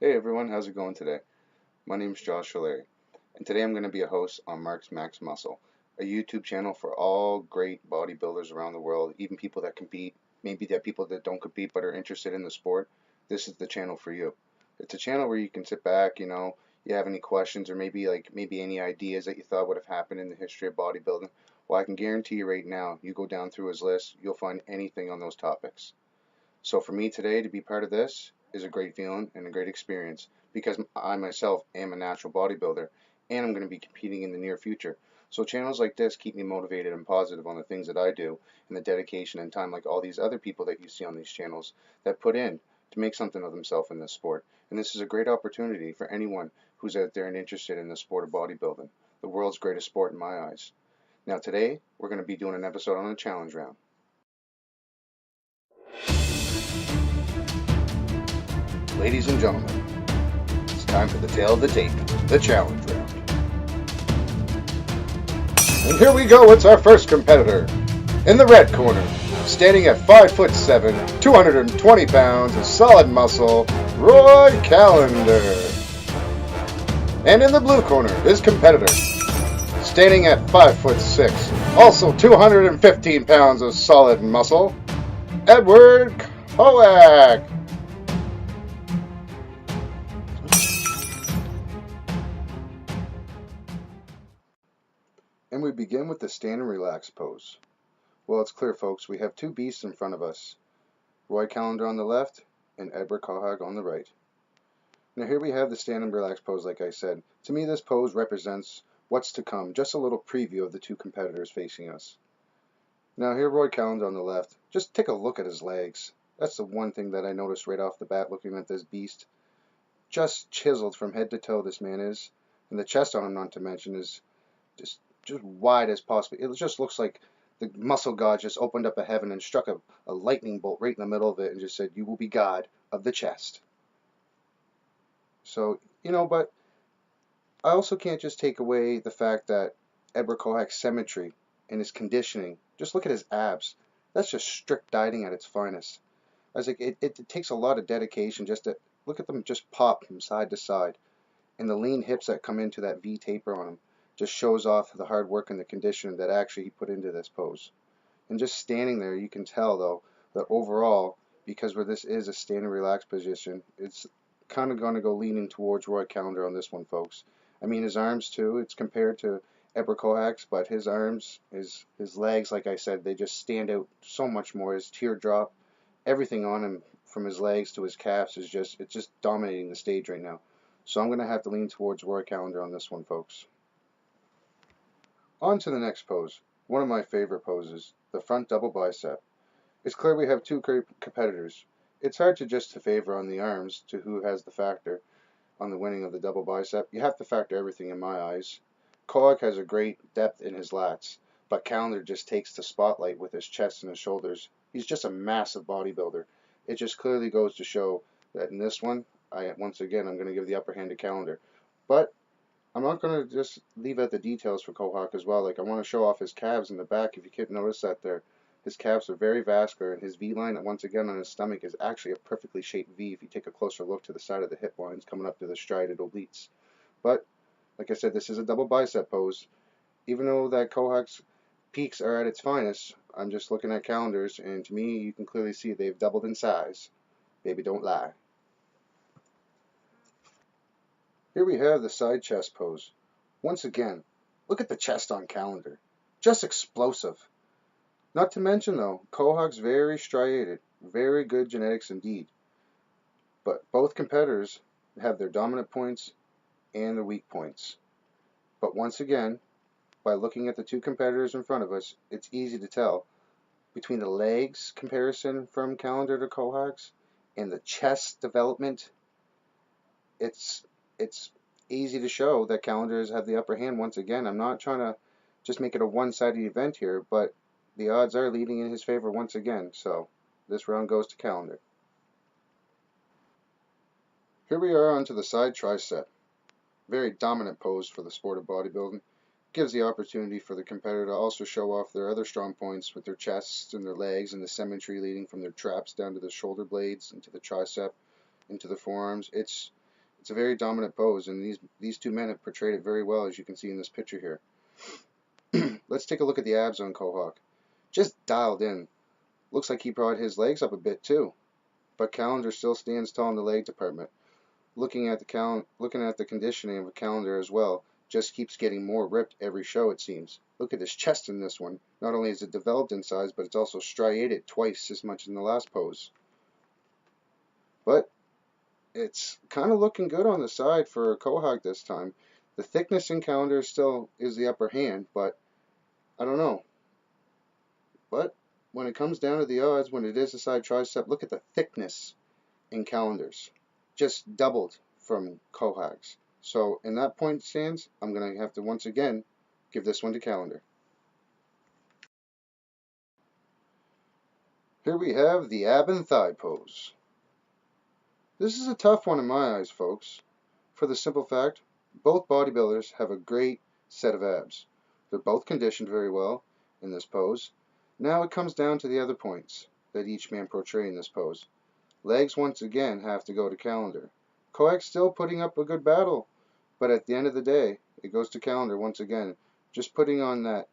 Hey everyone, how's it going today? My name is Josh Larry, and today I'm going to be a host on Marx Max Muscle, a YouTube channel for all great bodybuilders around the world, even people that compete, maybe that people that don't compete but are interested in the sport. This is the channel for you. It's a channel where you can sit back, you have any questions or maybe any ideas that you thought would have happened in the history of bodybuilding. Well, I can guarantee you right now, you go down through his list, you'll find anything on those topics. So for me today to be part of this is a great feeling and a great experience because I myself am a natural bodybuilder and I'm going to be competing in the near future. So channels like this keep me motivated and positive on the things that I do and the dedication and time like all these other people that you see on these channels that put in to make something of themselves in this sport. And this is a great opportunity for anyone who's out there and interested in the sport of bodybuilding, the world's greatest sport in my eyes. Now today we're going to be doing an episode on the challenge round. Ladies and gentlemen, it's time for the tale of the tape, the challenge round. And here we go, it's our first competitor. In the red corner, standing at 5'7", 220 pounds of solid muscle, Roy Callender. And in the blue corner, his competitor, standing at 5'6", also 215 pounds of solid muscle, Edward Kawak. And we begin with the stand and relax pose. Well, it's clear, folks, we have two beasts in front of us. Roy Callender on the left and Edward Kawak on the right. Now here we have the stand and relax pose, like I said. To me, this pose represents what's to come, just a little preview of the two competitors facing us. Now here Roy Callender on the left, just take a look at his legs. That's the one thing that I noticed right off the bat looking at this beast. Just chiseled from head to toe, this man is. And the chest on him, not to mention, is just wide as possible. It just looks like the muscle god just opened up a heaven and struck a lightning bolt right in the middle of it and just said, "You will be God of the chest." So, but I also can't just take away the fact that Edward Kawak's symmetry and his conditioning. Just look at his abs. That's just strict dieting at its finest. I was like, it takes a lot of dedication just to look at them just pop from side to side. And the lean hips that come into that V taper on him just shows off the hard work and the conditioning that actually he put into this pose. And just standing there, you can tell though that overall, because where this is a stand and relax position, it's kind of going to go leaning towards Roy Callender on this one, folks. I mean, his arms too, it's compared to Edward Kawak's, but his arms, his legs, like I said, they just stand out so much more. His teardrop, everything on him from his legs to his calves is just dominating the stage right now. So I'm going to have to lean towards Roy Callender on this one, folks. On to the next pose, one of my favorite poses, the front double bicep. It's clear we have two competitors. It's hard to just favor on the arms to who has the factor on the winning of the double bicep. You have to factor everything in my eyes. Kawak has a great depth in his lats, but Callender just takes the spotlight with his chest and his shoulders. He's just a massive bodybuilder. It just clearly goes to show that in this one, once again, I'm going to give the upper hand to Callender. But I'm not going to just leave out the details for Kawak as well. Like, I want to show off his calves in the back. If you can't notice that there, his calves are very vascular, and his V-line, once again, on his stomach is actually a perfectly shaped V if you take a closer look to the side of the hip lines coming up to the striated obliques. But, like I said, this is a double bicep pose. Even though that Kawak's peaks are at its finest, I'm just looking at Callender's, and to me, you can clearly see they've doubled in size. Baby, don't lie. Here we have the side chest pose. Once again, Look at the chest on Callender. Just explosive. Not to mention, though, Kawak's very striated. Very good genetics indeed. But both competitors have their dominant points and their weak points. But once again, by looking at the two competitors in front of us, it's easy to tell between the legs comparison from Callender to Kawak's and the chest development. It's easy to show that Callender's have the upper hand once again. I'm not trying to just make it a one-sided event here, but the odds are leading in his favor once again. So this round goes to Callender. Here we are onto the side tricep. Very dominant pose for the sport of bodybuilding. Gives the opportunity for the competitor to also show off their other strong points with their chests and their legs and the symmetry leading from their traps down to the shoulder blades into the tricep, into the forearms. It's a very dominant pose, and these two men have portrayed it very well, as you can see in this picture here. Let's take a look at the abs on Kawak. Just dialed in. Looks like he brought his legs up a bit too, but Callender still stands tall in the leg department. Looking at the conditioning of a Callender as well, just keeps getting more ripped every show, it seems. Look at his chest in this one. Not only is it developed in size, but it's also striated twice as much in the last pose. But it's kind of looking good on the side for Kawak this time. The thickness in Callender still is the upper hand, but I don't know. But when it comes down to the odds, when it is a side tricep, look at the thickness in Callender's. Just doubled from Kawak's. So in that point stance, I'm going to have to once again give this one to Callender. Here we have the ab and thigh pose. This is a tough one in my eyes, folks, for the simple fact both bodybuilders have a great set of abs. They're both conditioned very well in this pose. Now it comes down to the other points that each man portray in this pose. Legs once again have to go to Callender. Kawak's still putting up a good battle, but at the end of the day, it goes to Callender once again, just putting on that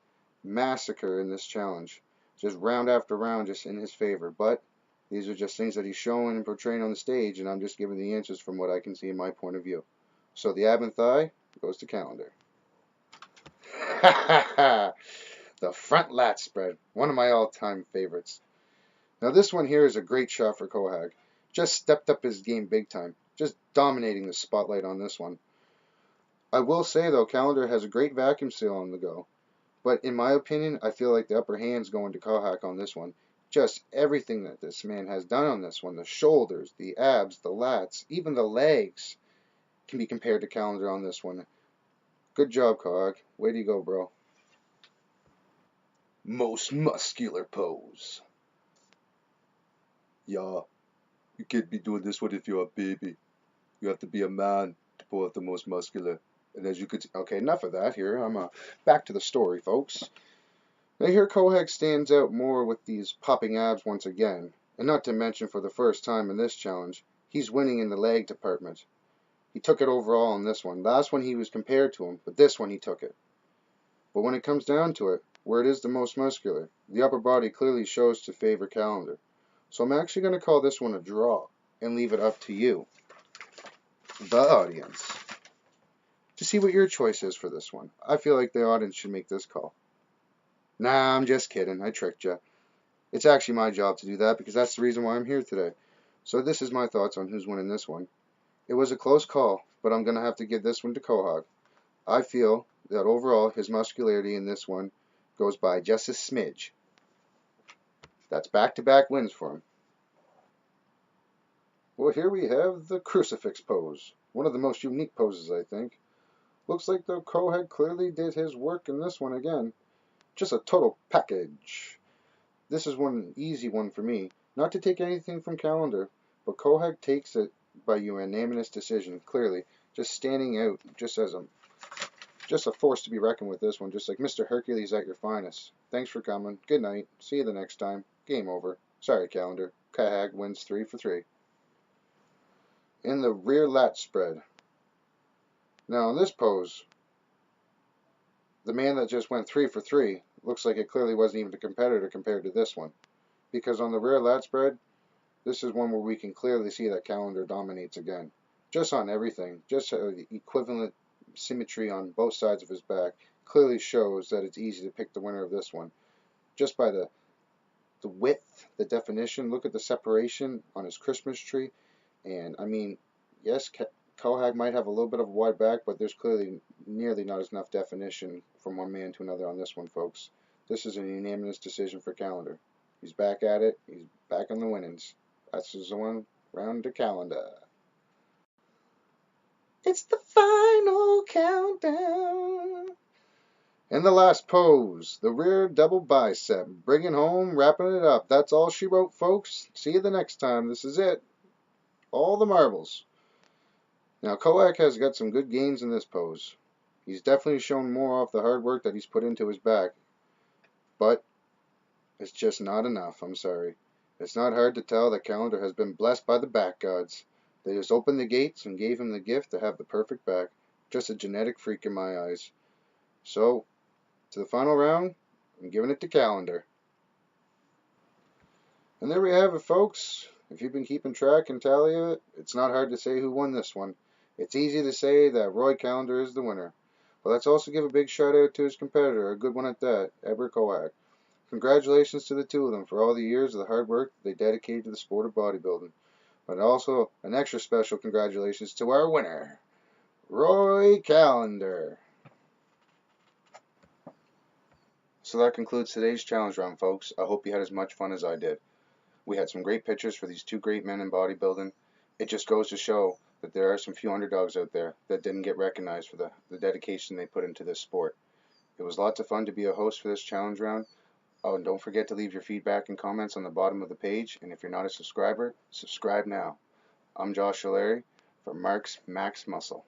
massacre in this challenge. Just round after round, just in his favor. But these are just things that he's showing and portraying on the stage, and I'm just giving the answers from what I can see in my point of view. So the ab and thigh goes to Callender. The front lat spread, one of my all-time favorites. Now this one here is a great shot for Kawak. Just stepped up his game big time. Just dominating the spotlight on this one. I will say though, Callender has a great vacuum seal on the go. But in my opinion, I feel like the upper hand's going to Kawak on this one. Just everything that this man has done on this one. The shoulders, the abs, the lats, even the legs can be compared to Callender on this one. Good job, Kawak. Way to go, bro. Most muscular pose. Yeah, you can't be doing this one if you're a baby. You have to be a man to pull out the most muscular. And as you could see, okay, enough of that here. I'm back to the story, folks. Now here Kawak stands out more with these popping abs once again. And not to mention for the first time in this challenge, he's winning in the leg department. He took it overall in this one. Last one he was compared to him, but this one he took it. But when it comes down to it, where it is the most muscular, the upper body clearly shows to favor Callender. So I'm actually going to call this one a draw and leave it up to you, the audience, to see what your choice is for this one. I feel like the audience should make this call. Nah, I'm just kidding. I tricked you. It's actually my job to do that because that's the reason why I'm here today. So this is my thoughts on who's winning this one. It was a close call, but I'm going to have to give this one to Kawak. I feel that overall his muscularity in this one goes by just a smidge. That's back-to-back wins for him. Well, here we have the crucifix pose. One of the most unique poses, I think. Looks like the Kawak clearly did his work in this one again. Just a total package. This is one easy one for me. Not to take anything from Callender, but Kawak takes it by unanimous decision, clearly. Just standing out, just a force to be reckoned with this one, just like Mr. Hercules at your finest. Thanks for coming. Good night. See you the next time. Game over. Sorry, Callender. Kawak wins 3 for 3. In the rear lat spread. Now in this pose, the man that just went 3 for 3 looks like it clearly wasn't even a competitor compared to this one. Because on the rear lat spread, this is one where we can clearly see that Callender dominates again. Just on everything. Just equivalent symmetry on both sides of his back. clearly shows that it's easy to pick the winner of this one. Just by the width, the definition, look at the separation on his Christmas tree. And I mean, yes, Kawak might have a little bit of a wide back, but there's clearly nearly not enough definition from one man to another on this one, folks. This is a unanimous decision for Callender. He's back at it. He's back on the winnings. That's his one round to Callender. It's the final countdown. And the last pose, the rear double bicep. Bringing home, wrapping it up. That's all she wrote, folks. See you the next time. This is it. All the marbles. Now, Kawak has got some good gains in this pose. He's definitely shown more off the hard work that he's put into his back. But it's just not enough, I'm sorry. It's not hard to tell that Callender has been blessed by the back gods. They just opened the gates and gave him the gift to have the perfect back. Just a genetic freak in my eyes. So, to the final round, I'm giving it to Callender. And there we have it, folks. If you've been keeping track and tally of it, it's not hard to say who won this one. It's easy to say that Roy Callender is the winner. But let's also give a big shout out to his competitor, a good one at that, Kawak. Congratulations to the two of them for all the years of the hard work they dedicated to the sport of bodybuilding. But also an extra special congratulations to our winner, Roy Callender. So that concludes today's challenge round, folks. I hope you had as much fun as I did. We had some great pictures for these two great men in bodybuilding. It just goes to show that there are some few underdogs out there that didn't get recognized for the dedication they put into this sport. It was lots of fun to be a host for this challenge round. Oh, and don't forget to leave your feedback and comments on the bottom of the page. And if you're not a subscriber, subscribe now. I'm Josh Larry for Marx Max Muscle.